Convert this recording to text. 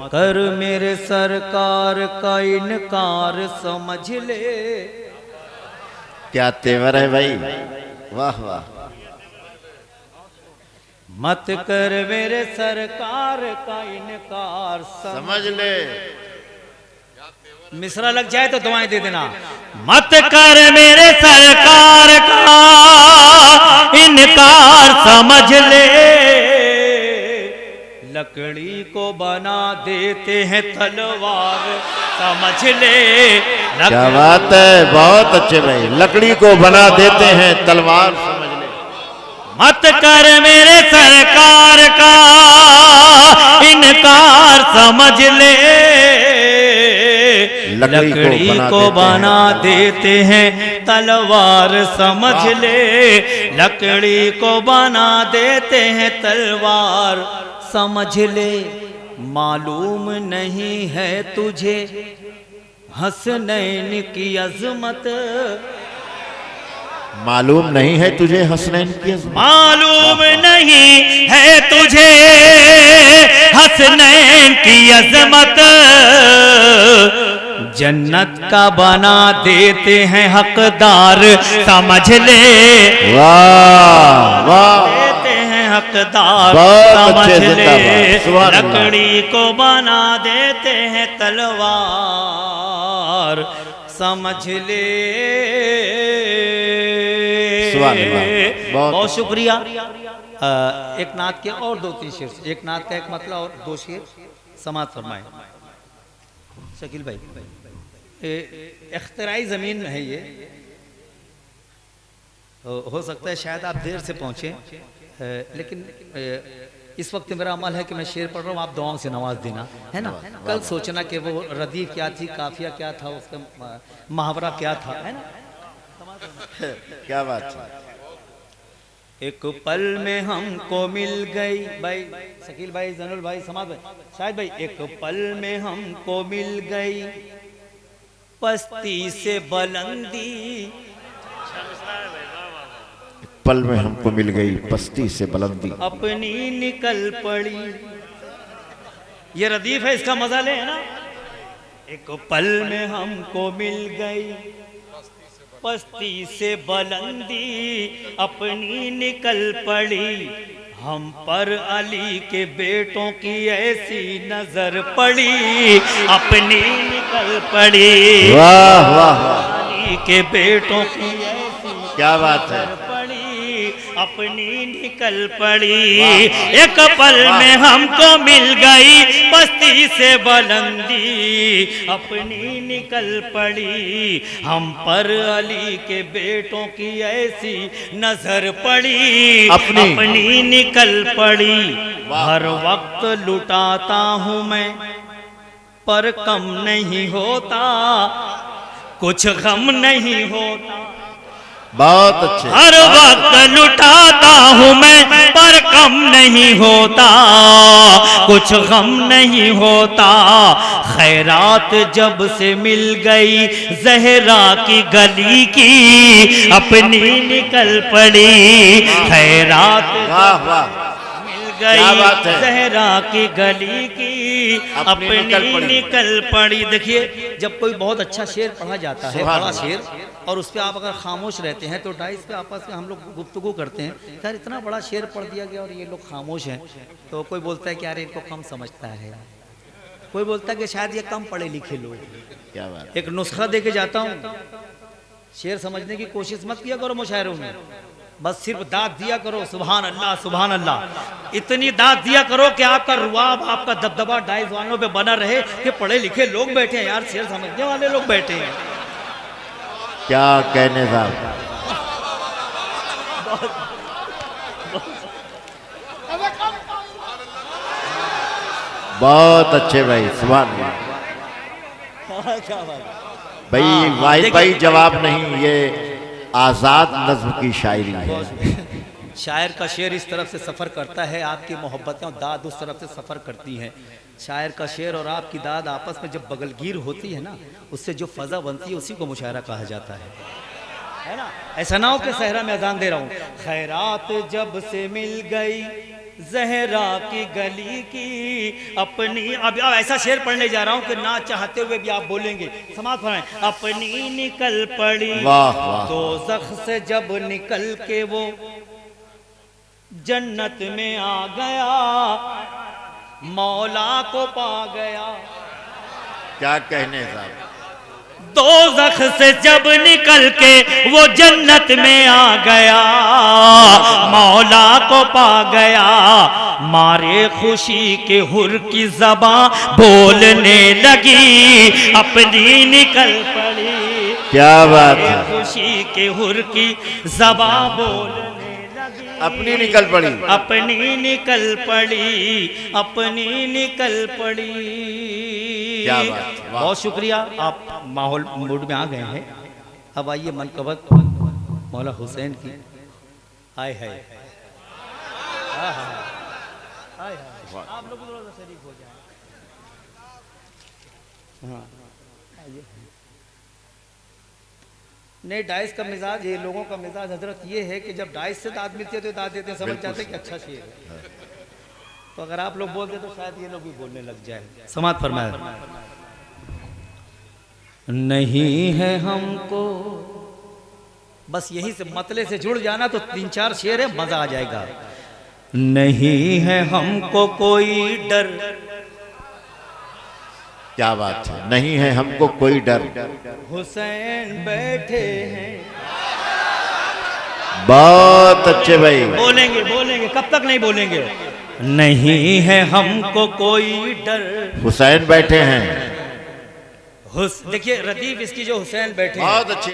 कर मेरे सरकार का इनकार समझ ले। क्या तेवर है भाई, वाह वाह। मत कर मेरे सरकार का इनकार समझ ले। मिसरा लग जाए तो दुआएं दे देना। मत कर मेरे सरकार का इनकार समझ ले, लकड़ी को बना देते हैं तलवार समझ ले। क्या बात है, बहुत अच्छे भाई। लकड़ी को बना देते हैं तलवार समझ ले। मत कर मेरे सरकार का इनकार समझ ले, लकड़ी को बना देते हैं तलवार समझ ले। लकड़ी को बना देते हैं तलवार समझ ले। मालूम नहीं है तुझे हसनैन की अजमत, मालूम नहीं है तुझे हसनैन की अजमत, मालूम नहीं है तुझे हसनैन की अजमत। जन्नत का बना देते हैं हकदार समझ ले। वाह वाह, देते हैं हकदार समझ ले। लकड़ी को बना देते हैं तलवार समझ ले। बहुत शुक्रिया। एक नात के और दो तीन शेर, एक नात का एक मतलब और दो शेर समाज फरमाए। शकील भाई, इख्तिराई ज़मीन है ये, हो सकता है शायद आप देर से पहुँचे, लेकिन इस वक्त मेरा अमल है कि मैं शेर पढ़ रहा हूँ, आप दुआओं से नवाज देना, है ना। कल सोचना कि वो रदीफ क्या थी, काफिया क्या था, उसका मुहावरा क्या था, है ना। क्या बात है। एक पल में हमको मिल गई भाई, शकील भाई, जनुल भाई, समाज भाई, शायद भाई, एक पल में हमको मिल गई पस्ती से बुलंदी, पल में हमको मिल गई पस्ती से बुलंदी, अपनी निकल पड़ी। ये रदीफ है, इसका मजा ले, है ना। एक पल में हमको मिल गई पस्ती से बुलंदी, अपनी निकल पड़ी। हम पर अली के बेटों की ऐसी नजर पड़ी, अपनी निकल पड़ी। वाह वाह, अली के बेटों की ऐसी क्या बात है, अपनी निकल पड़ी। एक पल में हमको मिल गई बस्ती से बुलंदी, अपनी निकल पड़ी। हम पर अली के बेटों की ऐसी नजर पड़ी, अपनी निकल पड़ी। हर वक्त लुटाता हूँ मैं पर कम नहीं होता, कुछ गम नहीं होता। बहुत अच्छे। हर वक्त लुटाता हूँ मैं पर कम नहीं होता, कुछ गम नहीं होता। खैरात जब से मिल गई जहरा की गली की, अपनी निकल पड़ी। खैरात मिल गई जहरा की गली की, अपनी निकल पड़ी। देखिए, जब कोई बहुत अच्छा शेर पढ़ा जाता है, बड़ा शेर, और उस पर आप अगर खामोश रहते हैं तो डाइस पे आपस में हम लोग गुफ्तगू करते हैं, यार इतना बड़ा शेर पढ़ दिया गया और ये लोग खामोश हैं, तो कोई बोलता है कि यार इनको कम समझता है, कोई बोलता है कि शायद ये कम पढ़े लिखे लोग। क्या बात। एक नुस्खा दे के जाता हूँ, शेर समझने की कोशिश मत किया करो मुशायरों में, बस सिर्फ दाद दिया करो, सुभान अल्लाह सुभान अल्लाह। इतनी दाद दिया करो कि आपका रुआब, आपका दबदबा डाइस वालों पे बना रहे कि पढ़े लिखे लोग बैठे हैं, यार शेर समझने वाले लोग बैठे हैं। क्या कहने साहब, बहुत अच्छे भाई, सुभान अल्लाह। भाई वाहिद भाई जवाब नहीं, ये आजाद नज्म की शायरी है। शायर का शेर इस तरफ से सफर करता है, आपकी मोहब्बतें और दाद उस तरफ से सफर करती हैं। शायर का शेर और आपकी दाद आपस में जब बगलगीर होती है ना, उससे जो फजा बनती है उसी को मुशायरा कहा जाता है ना। ऐसा ना हो कि सहरा में अजान दे रहा हूँ। खैरात जब से मिल गई जहरा की गली की अपनी। अब ऐसा शेर पढ़ने जा रहा हूं कि ना चाहते हुए भी आप बोलेंगे, समाज फरमाएं। अपनी निकल पड़ी दोज़ख से जब निकल के वो जन्नत में आ गया, मौला को पा गया। क्या कहने साहब, दोज़ख से जब निकल के वो जन्नत में आ गया, मौला को पा गया। मारे खुशी के हुर की ज़बां बोलने लगी, अपनी निकल पड़ी। क्या बात है, खुशी के हुर की ज़बां बोलने अपनी निकल पड़ी, अपनी निकल पड़ी, अपनी निकल पड़ी। क्या बात, बहुत शुक्रिया, आप माहौल मूड में आ गए हैं। अब आइए मनकबत मौला हुसैन की। हाय हाय आप लोग शरीक हो जाए। हाँ नहीं, डाइस का मिजाज, ये लोगों का मिजाज हजरत ये है कि जब डाइस से दाद मिलती है तो दाद देते हैं, समझ जाते हैं कि अच्छा शेर है। तो अगर आप लोग बोलते तो शायद ये लोग भी बोलने लग जाए। समाज फरमाया। नहीं है हमको, बस यही से मतले से जुड़ जाना तो 3-4 शेर है, मजा आ जाएगा। नहीं है हमको कोई डर, क्या बात है, नहीं है हमको कोई डर, हुसैन बैठे हैं। बहुत अच्छे भाई, बोलेंगे बोलेंगे, कब तक नहीं बोलेंगे। नहीं है हमको कोई डर, हुसैन बैठे हैं। देखिए रदीफ इसकी जो हुसैन बैठे हैं, बहुत अच्छी।